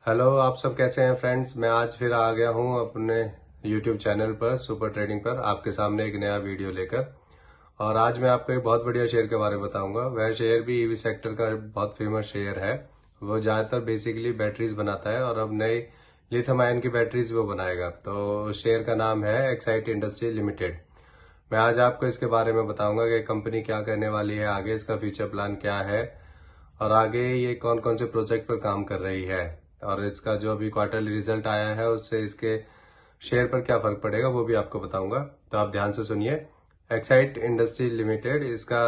Hello, आप सब कैसे हैं फ्रेंड्स। मैं आज फिर आ गया हूं अपने यूट्यूब चैनल पर सुपर ट्रेडिंग पर आपके सामने एक नया वीडियो लेकर। और आज मैं आपको एक बहुत बढ़िया शेयर के बारे में बताऊंगा। वह शेयर भी ईवी सेक्टर का बहुत फेमस शेयर है। वो ज्यादातर बेसिकली बैटरीज बनाता है और अब नई लिथियम आयन की बैटरीज वो बनाएगा। तो शेयर का नाम है एक्साइट इंडस्ट्री लिमिटेड। मैं आज आपको इसके बारे में बताऊंगा कि कंपनी क्या करने वाली है, आगे इसका फ्यूचर प्लान क्या है और आगे ये कौन कौन से प्रोजेक्ट पर काम कर रही है और इसका जो अभी क्वार्टरली रिजल्ट आया है उससे इसके शेयर पर क्या फर्क पड़ेगा वो भी आपको बताऊंगा। तो आप ध्यान से सुनिए। एक्साइट इंडस्ट्री लिमिटेड, इसका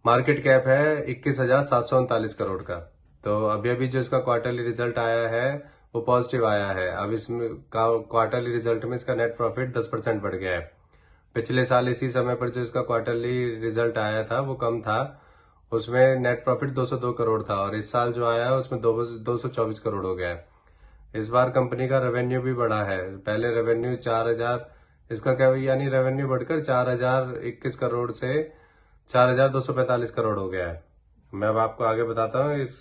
मार्केट कैप है 21,739 करोड़ का। तो अभी अभी जो इसका क्वार्टरली रिजल्ट आया है वो पॉजिटिव आया है। अब इसमें क्वार्टरली रिजल्ट में इसका नेट प्रॉफिट 10% बढ़ गया है। पिछले साल इसी समय पर जो इसका क्वार्टरली रिजल्ट आया था वो कम था, उसमें नेट प्रॉफिट 202 करोड़ था और इस साल जो आया है उसमें 224 करोड़ हो गया है। इस बार कंपनी का रेवेन्यू भी बढ़ा है। पहले रेवेन्यू 4,000, इसका क्या यानी रेवेन्यू बढ़कर 4,021 करोड़ से 4,245 करोड़ हो गया है। मैं अब आपको आगे बताता हूँ। इस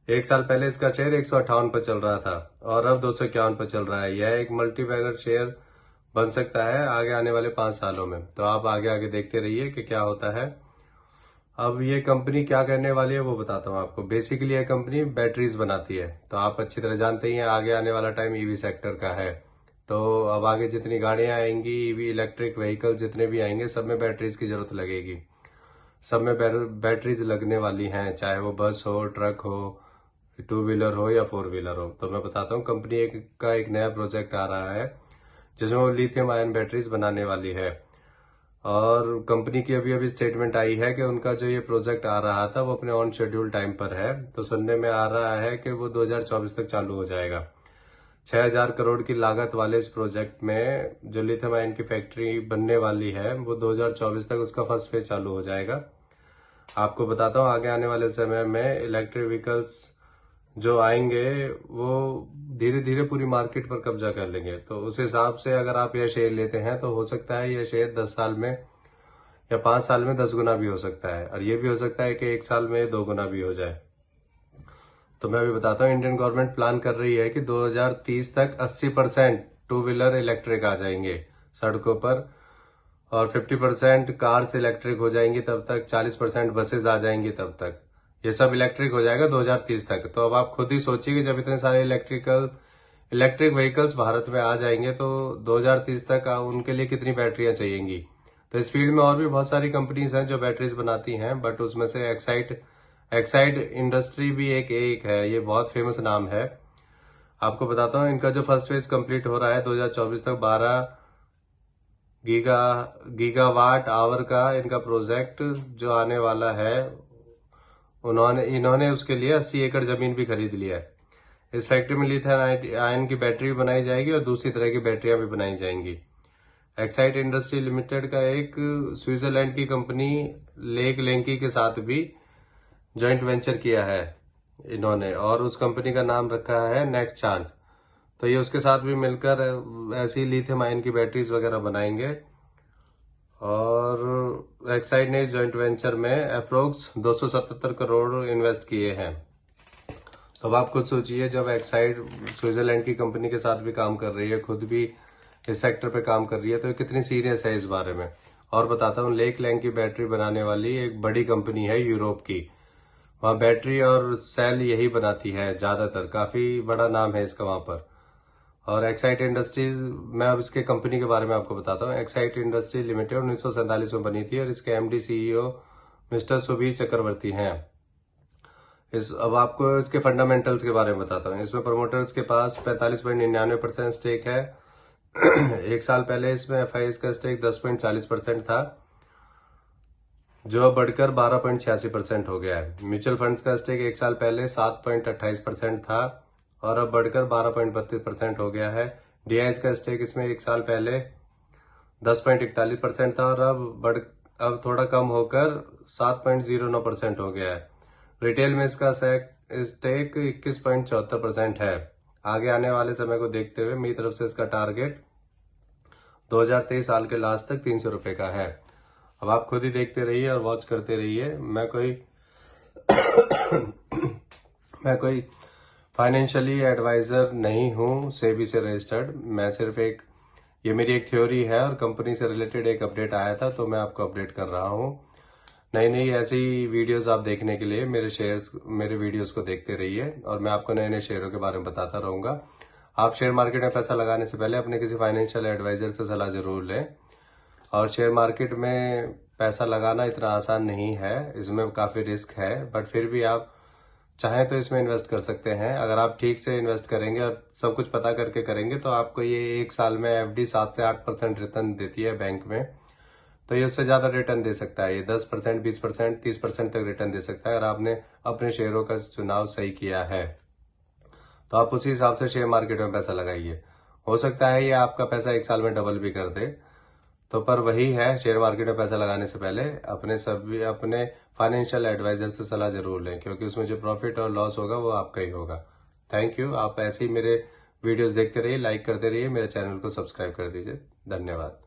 एक साल पहले इसका शेयर 158 पर चल रहा था और अब 251 पर चल रहा है। यह एक मल्टी बैगर शेयर बन सकता है आगे आने वाले 5 सालों में। तो आप आगे आगे देखते रहिए कि क्या होता है। अब ये कंपनी क्या करने वाली है वो बताता हूँ आपको। बेसिकली ये कंपनी बैटरीज बनाती है। तो आप अच्छी तरह जानते ही हैं आगे आने वाला टाइम ईवी सेक्टर का है। तो अब आगे जितनी गाड़ियां आएंगी, ईवी इलेक्ट्रिक व्हीकल जितने भी आएंगे, सब में बैटरीज की जरूरत लगेगी। सब में बैटरीज लगने वाली हैं, चाहे वो बस हो, ट्रक हो, टू व्हीलर हो या फोर व्हीलर हो। तो मैं बताता हूँ कंपनी का एक नया प्रोजेक्ट आ रहा है जिसमें वो लिथियम आयन बैटरीज बनाने वाली है। और कंपनी की अभी अभी स्टेटमेंट आई है कि उनका जो ये प्रोजेक्ट आ रहा था वो अपने ऑन शेड्यूल टाइम पर है। तो सुनने में आ रहा है कि वो 2024 तक चालू हो जाएगा। 6,000 करोड़ की लागत वाले इस प्रोजेक्ट में जो लिथियम आयन की फैक्ट्री बनने वाली है वो 2024 तक उसका फर्स्ट फेज चालू हो जाएगा। आपको बताता हूँ आगे आने वाले समय में इलेक्ट्रिक व्हीकल्स जो आएंगे वो धीरे धीरे पूरी मार्केट पर कब्जा कर लेंगे। तो उस हिसाब से अगर आप यह शेयर लेते हैं तो हो सकता है यह शेयर 10 साल में या 5 साल में 10 गुना भी हो सकता है और ये भी हो सकता है कि 1 साल में 2 गुना भी हो जाए। तो मैं अभी बताता हूँ इंडियन गवर्नमेंट प्लान कर रही है कि 2030 तक 80% टू व्हीलर इलेक्ट्रिक आ जाएंगे सड़कों पर और 50% कार्स इलेक्ट्रिक हो जाएंगी तब तक, 40% बसेज आ जाएंगी तब तक। ये सब इलेक्ट्रिक हो जाएगा 2030 तक। तो अब आप खुद ही सोचिए कि जब इतने सारे इलेक्ट्रिक व्हीकल्स भारत में आ जाएंगे तो 2030 तक उनके लिए कितनी बैटरियां चाहिएंगी। तो इस फील्ड में और भी बहुत सारी कंपनीज हैं जो बैटरीज बनाती हैं, बट उसमें से एक्साइड इंडस्ट्री भी एक है। ये बहुत फेमस नाम है। आपको बताता हूँ इनका जो फर्स्ट फेज कंप्लीट हो रहा है 2024 तक 12 गीगा गीगावाट आवर का इनका प्रोजेक्ट जो आने वाला है, इन्होंने उसके लिए 80 एकड़ जमीन भी खरीद लिया है। इस फैक्ट्री में लिथियम आयन की बैटरी भी बनाई जाएगी और दूसरी तरह की बैटरियां भी बनाई जाएंगी। एक्साइट इंडस्ट्री लिमिटेड का एक स्विट्जरलैंड की कंपनी लेक लेंकी के साथ भी जॉइंट वेंचर किया है इन्होंने और उस कंपनी का नाम रखा है नेक्स्ट चार्ज। तो ये उसके साथ भी मिलकर ऐसी लिथियम आयन की बैटरीज वगैरह बनाएंगे और एक्साइड ने इस जॉइंट वेंचर में अप्रोक्स 277 करोड़ इन्वेस्ट किए हैं। तो अब आप खुद सोचिए, जब एक्साइड स्विट्जरलैंड की कंपनी के साथ भी काम कर रही है, खुद भी इस सेक्टर पे काम कर रही है, तो ये कितनी सीरियस है इस बारे में। और बताता हूँ, लेक लैंग की बैटरी बनाने वाली एक बड़ी कंपनी है यूरोप की। वहाँ बैटरी और सेल यही बनाती है ज्यादातर, काफी बड़ा नाम है इसका वहां पर। और एक्साइट इंडस्ट्रीज, मैं अब इसके कंपनी के बारे में आपको बताता हूँ। एक्साइट इंडस्ट्री लिमिटेड 1947 में बनी थी और इसके एमडी सीईओ मिस्टर सुबीर चक्रवर्ती हैं। अब आपको इसके फंडामेंटल्स के बारे में बताता हूँ। इसमें प्रमोटर्स के पास 45.99% स्टेक है। एक साल पहले इसमें एफआईएस का स्टेक 10.40% था जो अब बढ़कर 12.86% हो गया है। म्यूचुअल फंड्स का स्टेक एक साल पहले 7.28% था और अब बढ़कर 12.32% हो गया है। डीआईएस का स्टेक इसमें एक साल पहले 10.41% था और अब थोड़ा कम होकर 7.09% हो गया है। रिटेल में इसका स्टेक 21.74% है। आगे आने वाले समय को देखते हुए मेरी तरफ से इसका टारगेट 2023 साल के लास्ट तक 300 रुपए का है। अब आप खुद ही देखते रहिए और वॉच करते रहिए। मैं कोई फाइनेंशियली एडवाइजर नहीं हूँ सेबी से रजिस्टर्ड। मैं सिर्फ ये मेरी एक थ्योरी है और कंपनी से रिलेटेड एक अपडेट आया था तो मैं आपको अपडेट कर रहा हूँ। नई नई ऐसी वीडियोस आप देखने के लिए मेरे वीडियोस को देखते रहिए और मैं आपको नए नए शेयरों के बारे में बताता रहूंगा। आप शेयर मार्केट में पैसा लगाने से पहले अपने किसी फाइनेंशियल एडवाइजर से सलाह जरूर लें। और शेयर मार्केट में पैसा लगाना इतना आसान नहीं है, इसमें काफी रिस्क है, बट फिर भी आप चाहें तो इसमें इन्वेस्ट कर सकते हैं। अगर आप ठीक से इन्वेस्ट करेंगे और सब कुछ पता करके करेंगे तो आपको ये 1 साल में एफडी 7 से 8% रिटर्न देती है बैंक में। तो ये उससे ज्यादा रिटर्न दे सकता है। ये 10%, 20%, 30% तक रिटर्न दे सकता है अगर आपने अपने शेयरों का चुनाव सही किया है। तो आप उसी हिसाब से शेयर मार्केट में पैसा लगाइए। हो सकता है ये आपका पैसा 1 साल में डबल भी कर दे। तो पर वही है, शेयर मार्केट में पैसा लगाने से पहले अपने फाइनेंशियल एडवाइजर से सलाह जरूर लें, क्योंकि उसमें जो प्रॉफिट और लॉस होगा वो आपका ही होगा। Thank you. आप ऐसे ही मेरे वीडियोस देखते रहिए, लाइक करते रहिए, मेरे चैनल को सब्सक्राइब कर दीजिए। धन्यवाद।